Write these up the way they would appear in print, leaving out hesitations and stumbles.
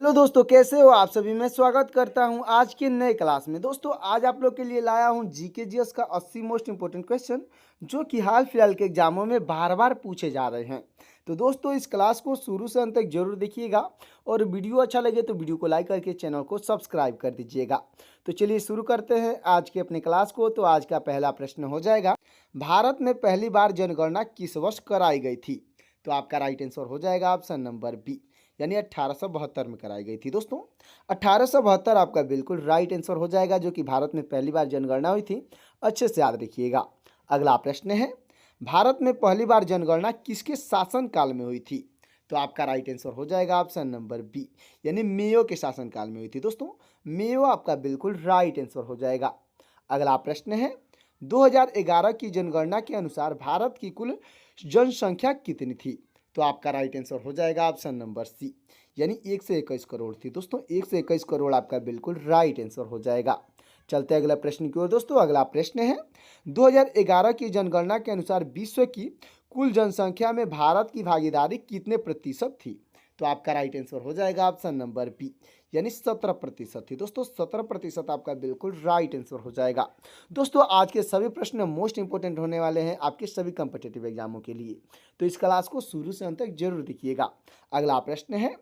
Hello दोस्तों, कैसे हो आप सभी। मैं स्वागत करता हूं आज के नए क्लास में। दोस्तों, आज आप लोग के लिए लाया हूं जीके जीएस का 80 मोस्ट इंपोर्टेंट क्वेश्चन जो कि हाल फिलहाल के एग्जामों में बार बार पूछे जा रहे हैं। तो दोस्तों, इस क्लास को शुरू से अंत तक जरूर देखिएगा और वीडियो अच्छा लगे तो वीडियो को लाइक करके चैनल को सब्सक्राइब कर दीजिएगा। तो चलिए शुरू करते हैं आज के अपने क्लास को। तो आज का पहला प्रश्न हो जाएगा, भारत में पहली बार जनगणना किस वर्ष कराई गई थी। तो आपका राइट आंसर हो जाएगा ऑप्शन नंबर बी, यानी 1872 में कराई गई थी। दोस्तों, 1872 आपका बिल्कुल राइट आंसर हो जाएगा, जो कि भारत में पहली बार जनगणना हुई थी। अच्छे से याद रखिएगा। अगला प्रश्न है, भारत में पहली बार जनगणना किसके शासनकाल में हुई थी। तो आपका राइट आंसर हो जाएगा ऑप्शन नंबर बी, यानी मेयो के शासनकाल में हुई थी। दोस्तों, मेयो आपका बिल्कुल राइट आंसर हो जाएगा। अगला प्रश्न है, 2011 की जनगणना के अनुसार भारत की कुल जनसंख्या कितनी थी। तो आपका राइट आंसर हो जाएगा ऑप्शन नंबर सी, यानी 121 करोड़ थी। दोस्तों, 121 करोड़ आपका बिल्कुल राइट आंसर हो जाएगा। चलते हैं अगला प्रश्न की ओर। दोस्तों, अगला प्रश्न है, 2011 की जनगणना के अनुसार विश्व की कुल जनसंख्या में भारत की भागीदारी कितने प्रतिशत थी। तो आपका राइट आंसर हो जाएगा ऑप्शन नंबर बी, यानी 17% थी। दोस्तों, 17% आपका बिल्कुल राइट आंसर हो जाएगा। दोस्तों, आज के सभी प्रश्न मोस्ट इंपोर्टेंट होने वाले हैं आपके सभी कॉम्पिटिटिव एग्जामों के लिए। तो इस क्लास को शुरू से अंत तक जरूर देखिएगा। अगला प्रश्न है,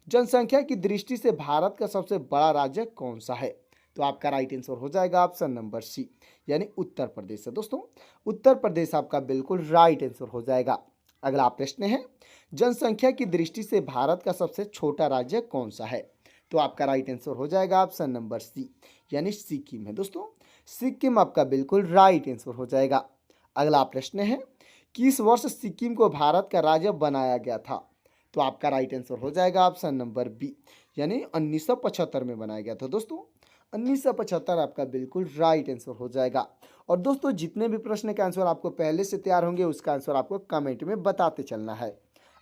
जनसंख्या की दृष्टि से भारत का सबसे बड़ा राज्य कौन सा है। तो आपका राइट आंसर हो जाएगा ऑप्शन नंबर सी, यानी उत्तर प्रदेश है। दोस्तों, उत्तर प्रदेश आपका बिल्कुल राइट आंसर हो जाएगा। अगला प्रश्न है, जनसंख्या की दृष्टि से भारत का सबसे छोटा राज्य कौन सा है। तो आपका राइट आंसर हो जाएगा ऑप्शन नंबर सी, यानी सिक्किम है। दोस्तों, सिक्किम आपका बिल्कुल राइट आंसर हो जाएगा। अगला प्रश्न है, किस वर्ष सिक्किम को भारत का राज्य बनाया गया था। तो आपका राइट आंसर हो जाएगा ऑप्शन नंबर बी, यानी 1975 में बनाया गया था। दोस्तों, 1975 आपका बिल्कुल राइट आंसर हो जाएगा। और दोस्तों, जितने भी प्रश्न के आंसर आपको पहले से तैयार होंगे उसका आंसर आपको कमेंट में बताते चलना है।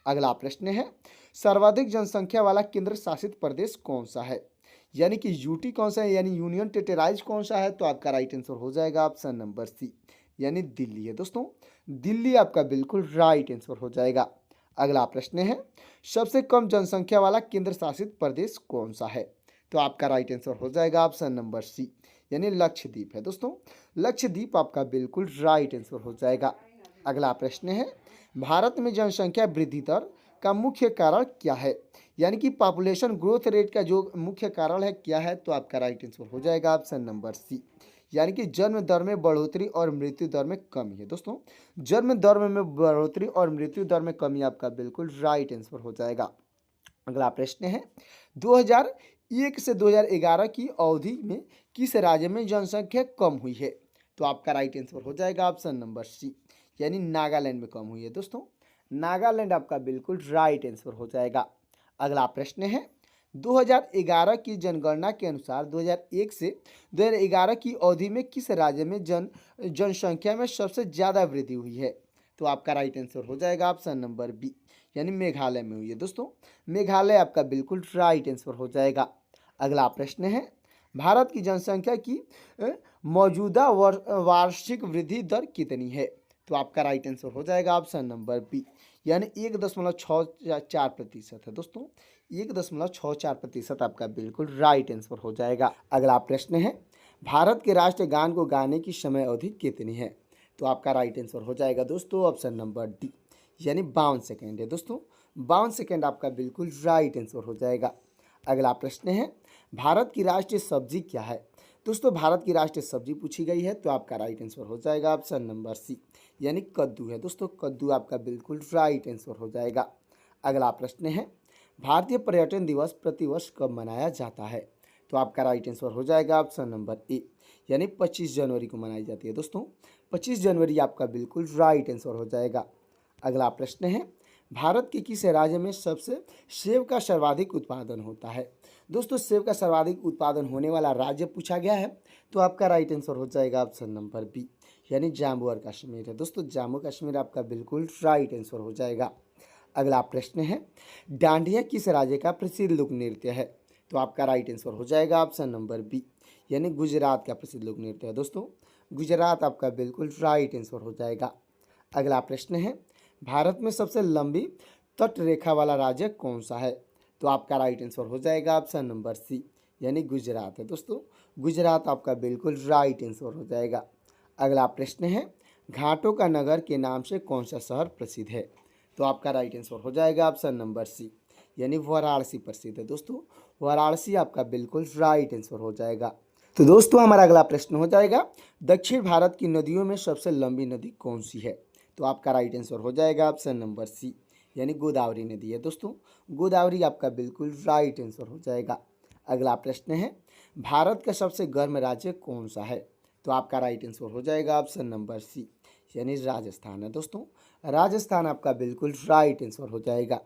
अगला प्रश्न है, सर्वाधिक जनसंख्या वाला केंद्र शासित प्रदेश कौन सा है। यानी कि यूटी कौन सा है, यानी यूनियन टेरिटराइज कौन सा है। तो आपका राइट आंसर हो जाएगा ऑप्शन नंबर सी, यानी दिल्ली है। दोस्तों, दिल्ली आपका बिल्कुल राइट आंसर हो जाएगा। अगला प्रश्न है, सबसे कम जनसंख्या वाला केंद्र शासित प्रदेश कौन सा है। तो आपका राइट आंसर हो जाएगा ऑप्शन नंबर सी, यानी लक्षद्वीप है। दोस्तों, लक्षद्वीप आपका बिल्कुल राइट आंसर हो जाएगा। अगला प्रश्न है, भारत में जनसंख्या वृद्धि दर का मुख्य कारण क्या है। यानी कि पॉपुलेशन ग्रोथ रेट का जो मुख्य कारण है क्या है। तो आपका राइट आंसर हो जाएगा ऑप्शन नंबर सी, यानी कि जन्म दर में बढ़ोतरी और मृत्यु दर में कमी है। दोस्तों, जन्म दर में बढ़ोतरी और मृत्यु दर में कमी आपका बिल्कुल राइट आंसर हो जाएगा। अगला प्रश्न है, 2001 से 2011 की अवधि में किस राज्य में जनसंख्या कम हुई है। तो आपका राइट आंसर हो जाएगा ऑप्शन नंबर सी, यानी नागालैंड में कम हुई है। दोस्तों, नागालैंड आपका बिल्कुल राइट आंसर हो जाएगा। अगला प्रश्न है, 2011 की जनगणना के अनुसार 2001 से 2011 की अवधि में किस राज्य में जनसंख्या में सबसे ज़्यादा वृद्धि हुई है। तो आपका राइट आंसर हो जाएगा ऑप्शन नंबर बी, यानी मेघालय में हुई है। दोस्तों, मेघालय आपका बिल्कुल राइट आंसर हो जाएगा। अगला प्रश्न है, भारत की जनसंख्या की मौजूदा वार्षिक वृद्धि दर कितनी है। तो आपका राइट आंसर हो जाएगा ऑप्शन नंबर बी, यानी 1.64% है। दोस्तों, 1.64% आपका बिल्कुल राइट आंसर हो जाएगा। अगला प्रश्न है, भारत के राष्ट्रीय गान को गाने की समय अवधि कितनी है। तो आपका राइट आंसर हो जाएगा दोस्तों ऑप्शन नंबर डी, यानी 52 सेकेंड है। दोस्तों, 52 सेकेंड आपका बिल्कुल राइट आंसर हो जाएगा। अगला प्रश्न है, भारत की राष्ट्रीय सब्जी क्या है। दोस्तों, भारत की राष्ट्रीय सब्जी पूछी गई है। तो आपका राइट आंसर हो जाएगा ऑप्शन नंबर सी, यानी कद्दू है। दोस्तों, कद्दू आपका बिल्कुल राइट आंसर हो जाएगा। अगला प्रश्न है, भारतीय पर्यटन दिवस प्रतिवर्ष कब मनाया जाता है। तो आपका राइट आंसर हो जाएगा ऑप्शन नंबर ए, यानी 25 जनवरी को मनाई जाती है। दोस्तों, 25 जनवरी आपका बिल्कुल राइट आंसर हो जाएगा। अगला प्रश्न है, भारत के किस राज्य में सबसे सेब का सर्वाधिक उत्पादन होता है। दोस्तों, सेब का सर्वाधिक उत्पादन होने वाला राज्य पूछा गया है। तो आपका राइट आंसर हो जाएगा ऑप्शन नंबर बी, यानी जम्मू और कश्मीर है। दोस्तों, जम्मू कश्मीर आपका बिल्कुल राइट आंसर हो जाएगा। अगला प्रश्न है, डांडिया किस राज्य का प्रसिद्ध लोक नृत्य है। तो आपका राइट आंसर हो जाएगा ऑप्शन नंबर बी, यानी गुजरात का प्रसिद्ध लोक नृत्य है। दोस्तों, गुजरात आपका बिल्कुल राइट आंसर हो जाएगा। अगला प्रश्न है, भारत में सबसे लंबी तट रेखा वाला राज्य कौन सा है। तो आपका राइट आंसर हो जाएगा ऑप्शन नंबर सी, यानी गुजरात है दोस्तों। गुजरात आपका बिल्कुल राइट आंसर हो जाएगा। अगला प्रश्न है, घाटों का नगर के नाम से कौन सा शहर प्रसिद्ध है? तो आपका राइट आंसर हो जाएगा ऑप्शन नंबर सी, यानी वाराणसी प्रसिद्ध है दोस्तों। वाराणसी आपका बिल्कुल राइट आंसर हो जाएगा। तो दोस्तों हमारा अगला प्रश्न हो जाएगा, दक्षिण भारत की नदियों में सबसे लंबी नदी कौन सी है? तो आपका राइट आंसर हो जाएगा ऑप्शन नंबर सी, यानी गोदावरी नदी है दोस्तों। गोदावरी आपका बिल्कुल राइट आंसर हो जाएगा। अगला प्रश्न है, भारत का सबसे गर्म राज्य कौन सा है? तो आपका राइट आंसर हो जाएगा ऑप्शन नंबर सी, यानी राजस्थान है दोस्तों। राजस्थान आपका बिल्कुल राइट आंसर हो जाएगा।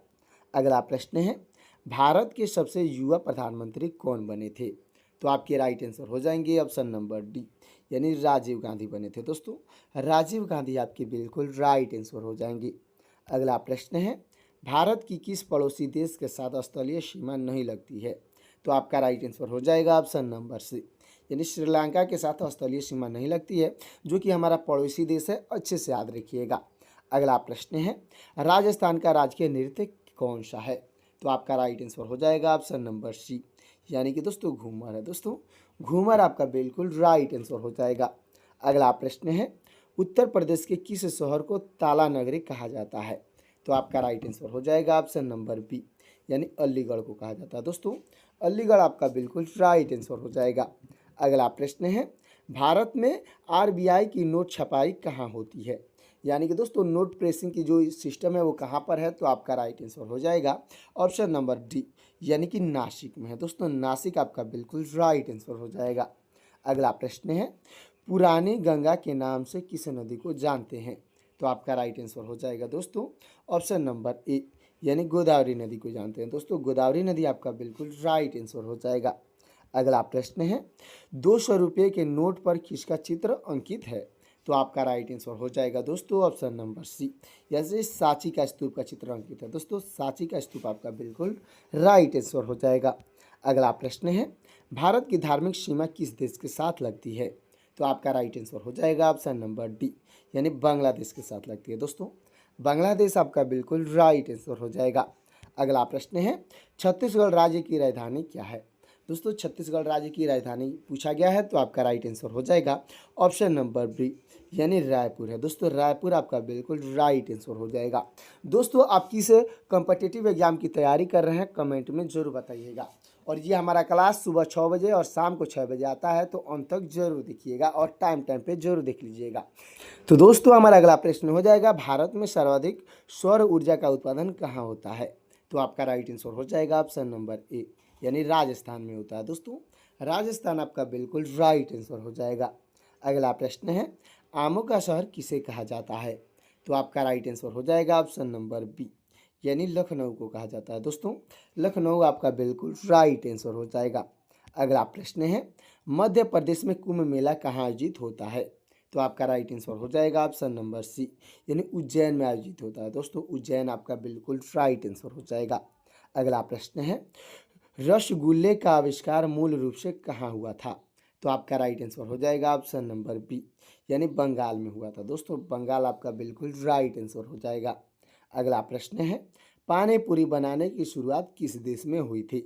अगला प्रश्न है, भारत के सबसे युवा प्रधानमंत्री कौन बने थे? तो आपके राइट आंसर हो जाएंगे ऑप्शन नंबर डी, यानी राजीव गांधी बने थे दोस्तों। राजीव गांधी आपके बिल्कुल राइट आंसर हो जाएंगे। अगला प्रश्न है, भारत की किस पड़ोसी देश के साथ स्थलीय सीमा नहीं लगती है? तो आपका राइट आंसर हो जाएगा ऑप्शन नंबर सी, यानी श्रीलंका के साथ स्थलीय सीमा नहीं लगती है, जो कि हमारा पड़ोसी देश है, अच्छे से याद रखिएगा। अगला प्रश्न है, राजस्थान का राजकीय नृत्य कौन सा है? तो आपका राइट आंसर हो जाएगा ऑप्शन नंबर सी, यानी कि दोस्तों घूमर है दोस्तों। घूमर आपका बिल्कुल राइट आंसर हो जाएगा। अगला प्रश्न है, उत्तर प्रदेश के किस शहर को ताला नगरी कहा जाता है? तो आपका राइट आंसर हो जाएगा ऑप्शन नंबर बी, यानी अलीगढ़ को कहा जाता है दोस्तों। अलीगढ़ आपका बिल्कुल राइट आंसर हो जाएगा। अगला प्रश्न है, भारत में आरबीआई की नोट छपाई कहाँ होती है? यानी कि दोस्तों नोट प्रेसिंग की जो सिस्टम है वो कहाँ पर है? तो आपका राइट आंसर हो जाएगा ऑप्शन नंबर डी, यानी कि नासिक में है दोस्तों। नासिक आपका बिल्कुल राइट आंसर हो जाएगा। अगला प्रश्न है, पुरानी गंगा के नाम से किस नदी को जानते हैं? तो आपका राइट आंसर हो जाएगा दोस्तों ऑप्शन नंबर ए, यानी गोदावरी नदी को जानते हैं दोस्तों। गोदावरी नदी आपका बिल्कुल राइट आंसर हो जाएगा। अगला प्रश्न है, 200 रुपये के नोट पर किसका चित्र अंकित है? तो आपका राइट आंसर हो जाएगा दोस्तों ऑप्शन नंबर सी, जैसे सांची का स्तूप का चित्र अंकित है दोस्तों। सांची का स्तूप आपका बिल्कुल राइट आंसर हो जाएगा। अगला प्रश्न है, भारत की धार्मिक सीमा किस देश के साथ लगती है? तो आपका राइट आंसर हो जाएगा ऑप्शन नंबर डी, यानी बांग्लादेश के साथ लगती है दोस्तों। बांग्लादेश आपका बिल्कुल राइट आंसर हो जाएगा। अगला प्रश्न है, छत्तीसगढ़ राज्य की राजधानी क्या है? दोस्तों छत्तीसगढ़ राज्य की राजधानी पूछा गया है, तो आपका राइट आंसर हो जाएगा ऑप्शन नंबर बी, यानी रायपुर है दोस्तों। रायपुर आपका बिल्कुल राइट आंसर हो जाएगा। दोस्तों आप किस कॉम्पिटिटिव एग्जाम की तैयारी कर रहे हैं कमेंट में जरूर बताइएगा। और ये हमारा क्लास सुबह 6 बजे और शाम को 6 बजे आता है, तो अंत तक जरूर देखिएगा और टाइम पे जरूर देख लीजिएगा। तो दोस्तों हमारा अगला प्रश्न हो जाएगा, भारत में सर्वाधिक सौर ऊर्जा का उत्पादन कहाँ होता है? तो आपका राइट आंसर हो जाएगा ऑप्शन नंबर ए, यानी राजस्थान में होता है दोस्तों। राजस्थान आपका बिल्कुल राइट आंसर हो जाएगा। अगला प्रश्न है, आमों का शहर किसे कहा जाता है? तो आपका राइट आंसर हो जाएगा ऑप्शन नंबर बी, यानी लखनऊ को कहा जाता है दोस्तों। लखनऊ आपका बिल्कुल राइट आंसर हो जाएगा। अगला प्रश्न है, मध्य प्रदेश में कुंभ मेला कहाँ आयोजित होता है? तो आपका राइट आंसर हो जाएगा ऑप्शन नंबर सी, यानी उज्जैन में आयोजित होता है दोस्तों। उज्जैन आपका बिल्कुल राइट आंसर हो जाएगा। अगला प्रश्न है, रसगुल्ले का आविष्कार मूल रूप से कहाँ हुआ था? तो आपका राइट आंसर हो जाएगा ऑप्शन नंबर बी, यानी बंगाल में हुआ था दोस्तों। बंगाल आपका बिल्कुल राइट आंसर हो जाएगा। अगला प्रश्न है, पानी पूरी बनाने की शुरुआत किस देश में हुई थी?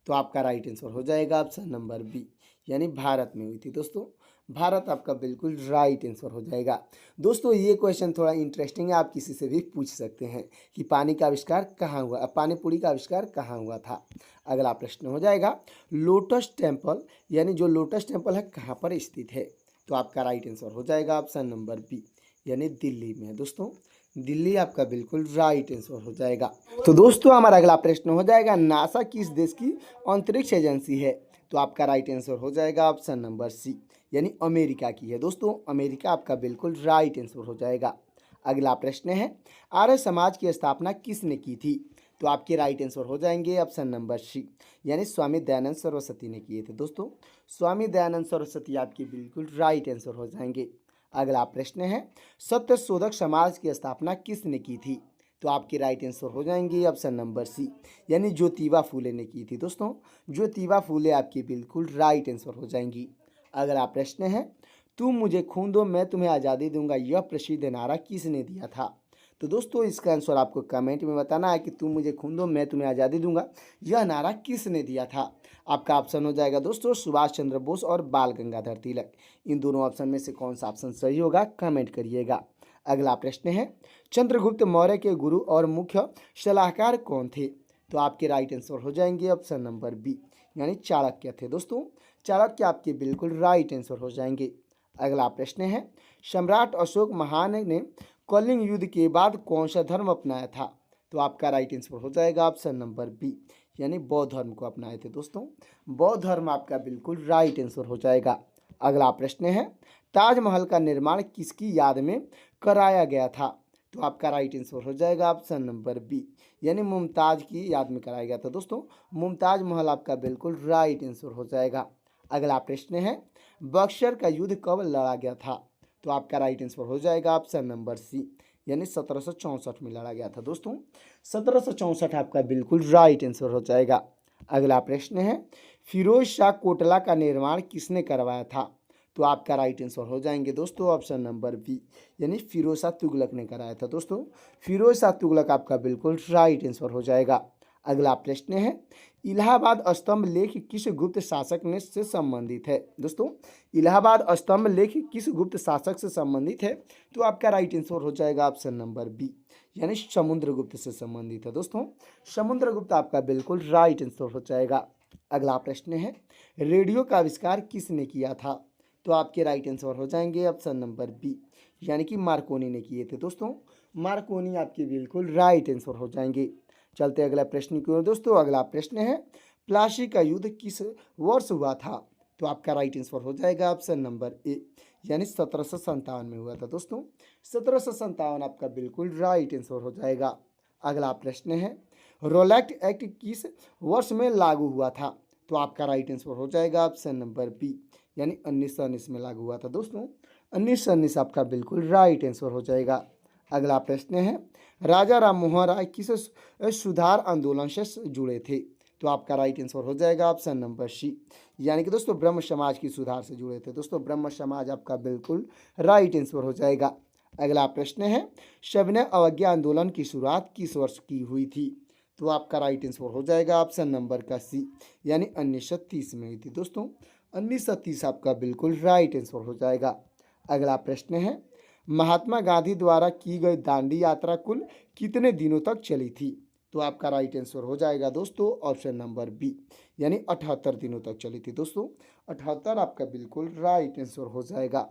तो आपका राइट आंसर हो जाएगा ऑप्शन नंबर बी, यानी भारत में हुई थी दोस्तों। भारत आपका बिल्कुल राइट आंसर हो जाएगा। दोस्तों ये क्वेश्चन थोड़ा इंटरेस्टिंग है, आप किसी से भी पूछ सकते हैं कि पानी का आविष्कार कहाँ हुआ, पानी पूरी का आविष्कार कहाँ हुआ था। अगला प्रश्न हो जाएगा, लोटस टेम्पल, यानी जो लोटस टेम्पल है कहाँ पर स्थित है? तो आपका राइट आंसर हो जाएगा ऑप्शन नंबर बी, यानी दिल्ली में है दोस्तों। दिल्ली आपका बिल्कुल राइट आंसर हो जाएगा। तो दोस्तों हमारा अगला प्रश्न हो जाएगा, नासा किस देश की अंतरिक्ष एजेंसी है? तो आपका राइट आंसर हो जाएगा ऑप्शन नंबर सी, यानी अमेरिका की है दोस्तों। अमेरिका आपका बिल्कुल राइट आंसर हो जाएगा। अगला प्रश्न है, आर्य समाज की स्थापना किसने की थी? तो आपके राइट आंसर हो जाएंगे ऑप्शन नंबर सी, यानी स्वामी दयानंद सरस्वती ने किए थे दोस्तों। स्वामी दयानंद सरस्वती आपकी बिल्कुल राइट आंसर हो जाएंगे। अगला प्रश्न है, सत्य शोधक समाज की स्थापना किसने की थी? तो आपके राइट आंसर हो जाएंगे ऑप्शन नंबर सी, यानी ज्योतिबा फूले ने की थी दोस्तों। ज्योतिबा फूले आपकी बिल्कुल राइट आंसर हो जाएंगी। अगला प्रश्न है, तुम मुझे खून दो मैं तुम्हें आज़ादी दूंगा, यह प्रसिद्ध नारा किसने दिया था? तो दोस्तों इसका आंसर आपको कमेंट में बताना है कि तुम मुझे खून दो मैं तुम्हें आज़ादी दूंगा, यह नारा किसने दिया था। आपका ऑप्शन हो जाएगा दोस्तों सुभाष चंद्र बोस और बाल गंगाधर तिलक। इन दोनों ऑप्शन में से कौन सा ऑप्शन सही होगा कमेंट करिएगा। अगला प्रश्न है चंद्रगुप्त मौर्य के गुरु और मुख्य सलाहकार कौन थे। तो आपके राइट आंसर हो जाएंगे ऑप्शन नंबर बी, यानी चाणक्य थे। दोस्तों चाणक्य आपके बिल्कुल राइट आंसर हो जाएंगे। अगला प्रश्न है सम्राट अशोक महान ने कलिंग युद्ध के बाद कौन सा धर्म अपनाया था। तो आपका राइट आंसर हो जाएगा ऑप्शन नंबर बी, यानी बौद्ध धर्म को अपनाए थे। दोस्तों बौद्ध धर्म आपका बिल्कुल राइट आंसर हो जाएगा। अगला प्रश्न है ताजमहल का निर्माण किसकी याद में कराया गया था। तो आपका राइट आंसर हो जाएगा ऑप्शन नंबर बी, यानी मुमताज की याद में कराया गया था। दोस्तों मुमताज महल आपका बिल्कुल राइट आंसर हो जाएगा। अगला प्रश्न है बक्सर का युद्ध कब लड़ा गया था। तो आपका राइट आंसर हो जाएगा ऑप्शन नंबर सी, यानी 1764 में लड़ा गया था। दोस्तों 1764 आपका बिल्कुल राइट आंसर हो जाएगा। अगला प्रश्न है फिरोज शाह कोटला का निर्माण किसने करवाया था। तो आपका राइट आंसर हो जाएंगे दोस्तों ऑप्शन नंबर बी, यानी फिरोज शाह तुगलक ने कराया था। दोस्तों फिरोज शाह तुगलक आपका बिल्कुल राइट आंसर हो जाएगा। अगला प्रश्न है इलाहाबाद स्तंभ लेख किस गुप्त शासक ने से संबंधित है। दोस्तों इलाहाबाद स्तंभ लेख किस गुप्त शासक से संबंधित है। तो आपका राइट आंसर हो जाएगा ऑप्शन नंबर बी, यानी समुद्रगुप्त से संबंधित है। दोस्तों समुद्रगुप्त आपका बिल्कुल राइट आंसर हो जाएगा। अगला प्रश्न है रेडियो का आविष्कार किसने किया था। तो आपके राइट आंसर हो जाएंगे ऑप्शन नंबर बी, यानी कि मार्कोनी ने किए थे। दोस्तों मार्कोनी आपके बिल्कुल राइट आंसर हो जाएंगे। चलते अगला प्रश्न की ओर। दोस्तों अगला प्रश्न है प्लासी का युद्ध किस वर्ष हुआ था। तो आपका राइट आंसर हो जाएगा ऑप्शन नंबर ए, यानी 1757 में हुआ था। दोस्तों 1757 आपका बिल्कुल राइट आंसर हो जाएगा। अगला प्रश्न है रोलैक्ट एक्ट किस वर्ष में लागू हुआ था। तो आपका राइट आंसर हो जाएगा ऑप्शन नंबर बी, यानी 1919 में लागू हुआ था। दोस्तों 1919 आपका बिल्कुल राइट आंसर हो जाएगा। अगला प्रश्न है राजा राम मोहन राय किस सुधार आंदोलन से जुड़े थे। तो आपका राइट आंसर हो जाएगा ऑप्शन नंबर सी, यानी कि दोस्तों ब्रह्म समाज की सुधार से जुड़े थे। दोस्तों ब्रह्म समाज आपका बिल्कुल राइट आंसर हो जाएगा। अगला प्रश्न है सविनय अवज्ञा आंदोलन की शुरुआत किस वर्ष की हुई थी। तो आपका राइट आंसर हो जाएगा ऑप्शन नंबर का सी, यानी 1930 में हुई थी। दोस्तों 1930 आपका बिल्कुल राइट आंसर हो जाएगा। अगला प्रश्न है महात्मा गांधी द्वारा की गई दांडी यात्रा कुल कितने दिनों तक चली थी। तो आपका राइट आंसर हो जाएगा दोस्तों ऑप्शन नंबर बी, यानी 78 दिनों तक चली थी। दोस्तों 78 आपका बिल्कुल राइट आंसर हो जाएगा।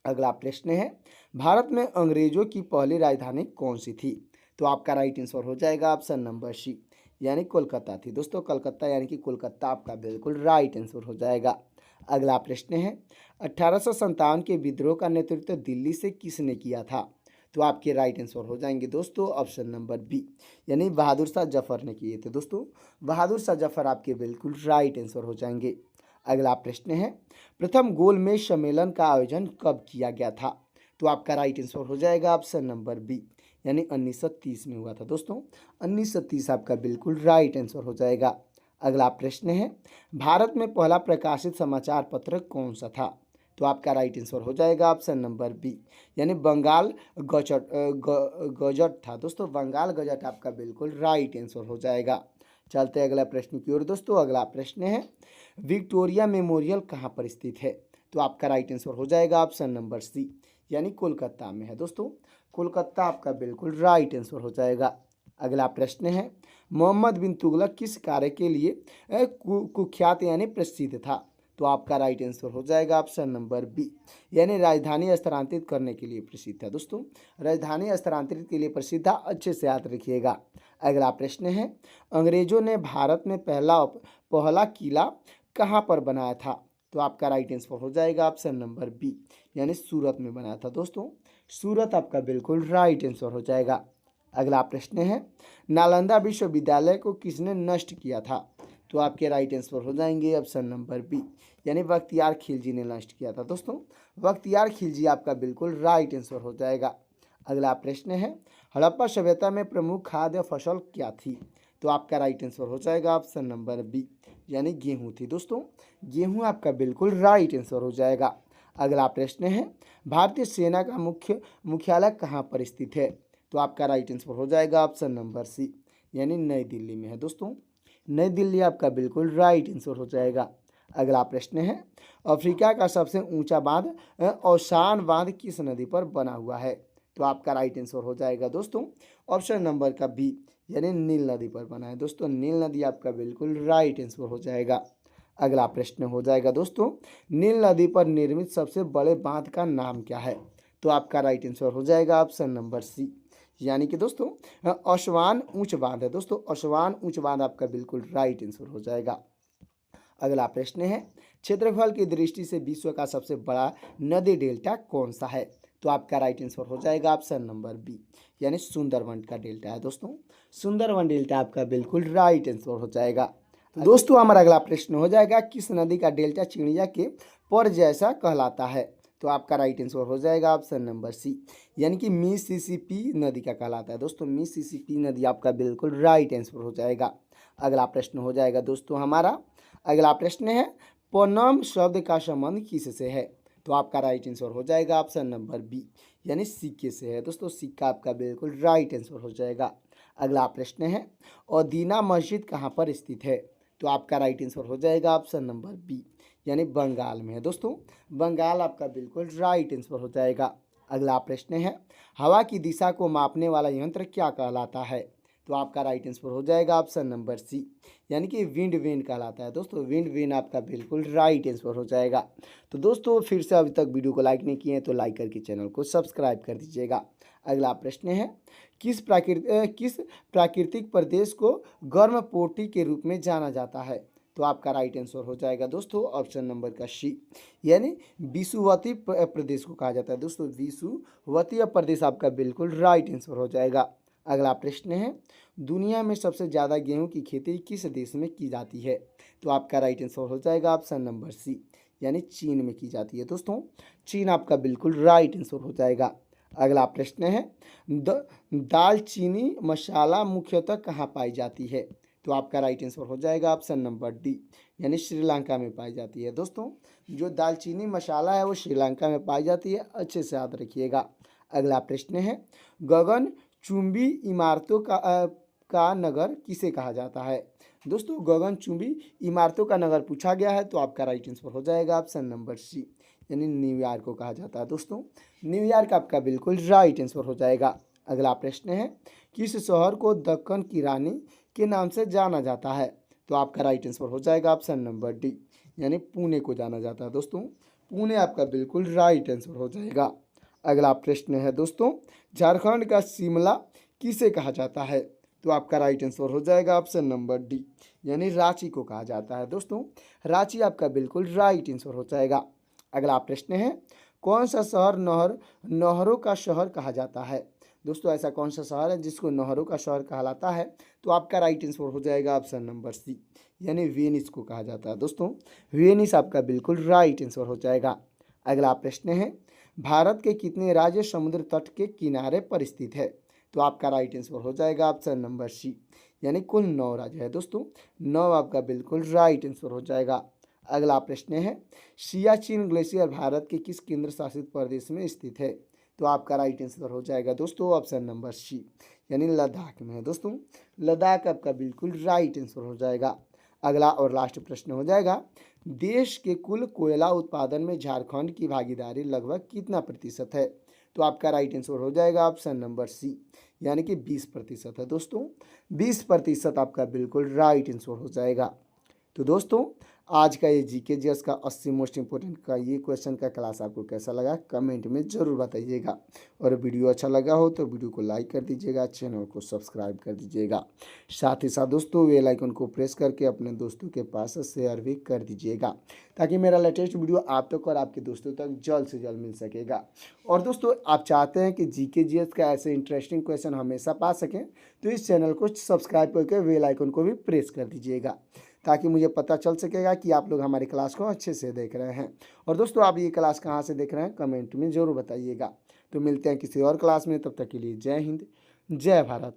अगला प्रश्न है भारत में अंग्रेजों की पहली राजधानी कौन सी थी। तो आपका राइट आंसर हो जाएगा ऑप्शन नंबर सी, यानी कोलकाता थी। दोस्तों कलकत्ता यानी कि कोलकाता आपका बिल्कुल राइट आंसर हो जाएगा। अगला प्रश्न है 1857 के विद्रोह का नेतृत्व दिल्ली से किसने किया था। तो आपके राइट आंसर हो जाएंगे दोस्तों ऑप्शन नंबर बी, यानी बहादुर शाह जफर ने किए थे। दोस्तों बहादुर शाह जफर आपके बिल्कुल राइट आंसर हो जाएंगे। अगला प्रश्न है प्रथम गोलमेज सम्मेलन का आयोजन कब किया गया था। तो आपका राइट आंसर हो जाएगा ऑप्शन नंबर बी, यानी 1930 में हुआ था। दोस्तों 1930 आपका बिल्कुल राइट आंसर हो जाएगा। अगला प्रश्न है भारत में पहला प्रकाशित समाचार पत्र कौन सा था। तो आपका राइट आंसर हो जाएगा ऑप्शन नंबर बी, यानी बंगाल गजट था। दोस्तों बंगाल गजट आपका बिल्कुल राइट आंसर हो जाएगा। चलते अगला प्रश्न की ओर। दोस्तों अगला प्रश्न है विक्टोरिया मेमोरियल कहाँ पर स्थित है। तो आपका राइट आंसर हो जाएगा ऑप्शन नंबर सी, यानी कोलकाता में है। दोस्तों कोलकाता आपका बिल्कुल राइट आंसर हो जाएगा। अगला प्रश्न है मोहम्मद बिन तुगलक किस कार्य के लिए कुख्यात यानी प्रसिद्ध था। तो आपका राइट आंसर हो जाएगा ऑप्शन नंबर बी, यानी राजधानी स्थानांतरित करने के लिए प्रसिद्ध था। दोस्तों राजधानी स्थानांतरित के लिए प्रसिद्ध था, अच्छे से याद रखिएगा। अगला प्रश्न है अंग्रेजों ने भारत में पहला किला कहाँ पर बनाया था। तो आपका राइट आंसर हो जाएगा ऑप्शन नंबर बी, यानी सूरत में बनाया था। दोस्तों सूरत आपका बिल्कुल राइट आंसर हो जाएगा। अगला प्रश्न है नालंदा विश्वविद्यालय को किसने नष्ट किया था। तो आपके राइट आंसर हो जाएंगे ऑप्शन नंबर बी, यानी बख्तियार खिलजी ने नष्ट किया था। दोस्तों बख्तियार खिलजी आपका बिल्कुल राइट आंसर हो जाएगा। अगला प्रश्न है हड़प्पा सभ्यता में प्रमुख खाद्य फसल क्या थी। तो आपका राइट आंसर हो जाएगा ऑप्शन नंबर बी, यानी गेहूँ थी। दोस्तों गेहूँ आपका बिल्कुल राइट आंसर हो जाएगा। अगला प्रश्न है भारतीय सेना का मुख्यालय कहाँ पर स्थित है। तो आपका राइट आंसर हो जाएगा ऑप्शन नंबर सी, यानी नई दिल्ली में है दोस्तों। नई दिल्ली आपका बिल्कुल राइट आंसर हो जाएगा। अगला प्रश्न है, अफ्रीका का सबसे ऊंचा बांध औशान बांध किस नदी पर बना हुआ है? तो आपका राइट आंसर हो जाएगा दोस्तों ऑप्शन नंबर का बी, यानी नील नदी पर बना है दोस्तों। नील नदी आपका बिल्कुल राइट आंसर हो जाएगा। अगला प्रश्न हो जाएगा दोस्तों, नील नदी पर निर्मित सबसे बड़े बांध का नाम क्या है? तो आपका राइट आंसर हो जाएगा ऑप्शन नंबर सी, यानी कि दोस्तों असवान ऊंच बांध है दोस्तों। असवान ऊंच बांध आपका बिल्कुल राइट आंसर हो जाएगा। अगला प्रश्न है, क्षेत्रफल की दृष्टि से विश्व का सबसे बड़ा नदी डेल्टा कौन सा है? तो आपका राइट आंसर हो जाएगा ऑप्शन नंबर बी, यानी सुंदरबन का डेल्टा है दोस्तों। सुंदरबन डेल्टा आपका बिल्कुल राइट आंसर हो जाएगा। तो दोस्तों हमारा अगला प्रश्न हो जाएगा, किस नदी का डेल्टा चिड़िया के पर जैसा कहलाता है? तो आपका राइट आंसर हो जाएगा ऑप्शन नंबर सी, यानी कि मिसिसिपी नदी का कहलाता है दोस्तों। मिसिसिपी नदी आपका बिल्कुल राइट आंसर हो जाएगा। अगला प्रश्न हो जाएगा दोस्तों हमारा, अगला प्रश्न है, पनम शब्द का संबंध किससे है? तो आपका राइट आंसर हो जाएगा ऑप्शन नंबर बी, यानी सिक्के से है दोस्तों। सिक्का आपका बिल्कुल राइट आंसर हो जाएगा। अगला प्रश्न है, औदीना मस्जिद कहाँ पर स्थित है? तो आपका राइट आंसर हो जाएगा ऑप्शन नंबर बी, यानी बंगाल में है दोस्तों। बंगाल आपका बिल्कुल राइट आंसर हो जाएगा। अगला प्रश्न है, हवा की दिशा को मापने वाला यंत्र क्या कहलाता है? तो आपका राइट आंसर हो जाएगा ऑप्शन नंबर सी, यानी कि विंड वेन कहलाता है दोस्तों। विंड वेन आपका बिल्कुल राइट आंसर हो जाएगा। तो दोस्तों फिर से अभी तक वीडियो को लाइक नहीं किए हैं तो लाइक करके चैनल को सब्सक्राइब कर दीजिएगा। अगला प्रश्न है, किस प्राकृतिक प्रदेश को गर्म पोटी के रूप में जाना जाता है? तो आपका राइट आंसर हो जाएगा दोस्तों ऑप्शन नंबर का सी, यानी विषुवतीय प्रदेश को कहा जाता है दोस्तों। विषुवतीय प्रदेश आपका बिल्कुल राइट आंसर हो जाएगा। अगला प्रश्न है, दुनिया में सबसे ज़्यादा गेहूं की खेती किस देश में की जाती है? तो आपका राइट आंसर हो जाएगा ऑप्शन नंबर सी, यानी चीन में की जाती है दोस्तों। चीन आपका बिल्कुल राइट आंसर हो जाएगा। अगला प्रश्न है, दालचीनी मसाला मुख्यतः कहाँ पाई जाती है? तो आपका राइट आंसर हो जाएगा ऑप्शन नंबर डी, यानी श्रीलंका में पाई जाती है दोस्तों। जो दालचीनी मसाला है वो श्रीलंका में पाई जाती है, अच्छे से याद रखिएगा। अगला प्रश्न है, गगन चुंबी इमारतों का नगर किसे कहा जाता है? दोस्तों गगन चुंबी इमारतों का नगर पूछा गया है, तो आपका राइट आंसर हो जाएगा ऑप्शन नंबर सी, यानी न्यूयॉर्क को कहा जाता है दोस्तों। न्यूयॉर्क आपका बिल्कुल राइट आंसर हो जाएगा। अगला प्रश्न है, किस शहर को दक्कन की रानी के नाम से जाना जाता है? तो आपका राइट आंसर हो जाएगा ऑप्शन नंबर डी, यानी पुणे को जाना जाता है दोस्तों। पुणे आपका बिल्कुल राइट आंसर हो जाएगा। अगला प्रश्न है दोस्तों, झारखंड का शिमला किसे कहा जाता है? तो आपका राइट आंसर हो जाएगा ऑप्शन नंबर डी, यानी रांची को कहा जाता है दोस्तों। रांची आपका बिल्कुल राइट आंसर हो जाएगा। अगला प्रश्न है, कौन सा शहर नहरों का शहर कहा जाता है? दोस्तों ऐसा कौन सा शहर है जिसको नहरों का शहर कहलाता है? तो आपका राइट आंसर हो जाएगा ऑप्शन नंबर सी, यानी वेनिस को कहा जाता है दोस्तों। वेनिस आपका बिल्कुल राइट आंसर हो जाएगा। अगला प्रश्न है, भारत के कितने राज्य समुद्र तट के किनारे पर स्थित है? तो आपका राइट आंसर हो जाएगा ऑप्शन नंबर सी, यानी कुल 9 राज्य है दोस्तों। 9 आपका बिल्कुल राइट आंसर हो जाएगा। अगला प्रश्न है, सियाचिन ग्लेशियर भारत के किस केंद्र शासित प्रदेश में स्थित है? तो आपका राइट आंसर हो जाएगा दोस्तों ऑप्शन नंबर सी, यानी लद्दाख में है दोस्तों। लद्दाख आपका बिल्कुल राइट आंसर हो जाएगा। अगला और लास्ट प्रश्न हो जाएगा, देश के कुल कोयला उत्पादन में झारखंड की भागीदारी लगभग कितना प्रतिशत है? तो आपका राइट आंसर हो जाएगा ऑप्शन नंबर सी, यानी कि 20% है दोस्तों। 20% आपका बिल्कुल राइट आंसर हो जाएगा। तो दोस्तों आज का ये जीके जीएस का 80 मोस्ट इंपोर्टेंट का ये क्वेश्चन का क्लास आपको कैसा लगा कमेंट में ज़रूर बताइएगा। और वीडियो अच्छा लगा हो तो वीडियो को लाइक कर दीजिएगा, चैनल को सब्सक्राइब कर दीजिएगा। साथ ही साथ दोस्तों बेल आइकन को प्रेस करके अपने दोस्तों के पास शेयर भी कर दीजिएगा, ताकि मेरा लेटेस्ट वीडियो आप तक और आपके दोस्तों तक जल्द से जल्द मिल सकेगा। और दोस्तों आप चाहते हैं कि जीके जीएस का ऐसे इंटरेस्टिंग क्वेश्चन हमेशा पा सकें तो इस चैनल को सब्सक्राइब करके बेल आइकन को भी प्रेस कर दीजिएगा, ताकि मुझे पता चल सकेगा कि आप लोग हमारी क्लास को अच्छे से देख रहे हैं। और दोस्तों आप ये क्लास कहाँ से देख रहे हैं कमेंट में ज़रूर बताइएगा। तो मिलते हैं किसी और क्लास में, तब तक के लिए जय हिंद जय भारत।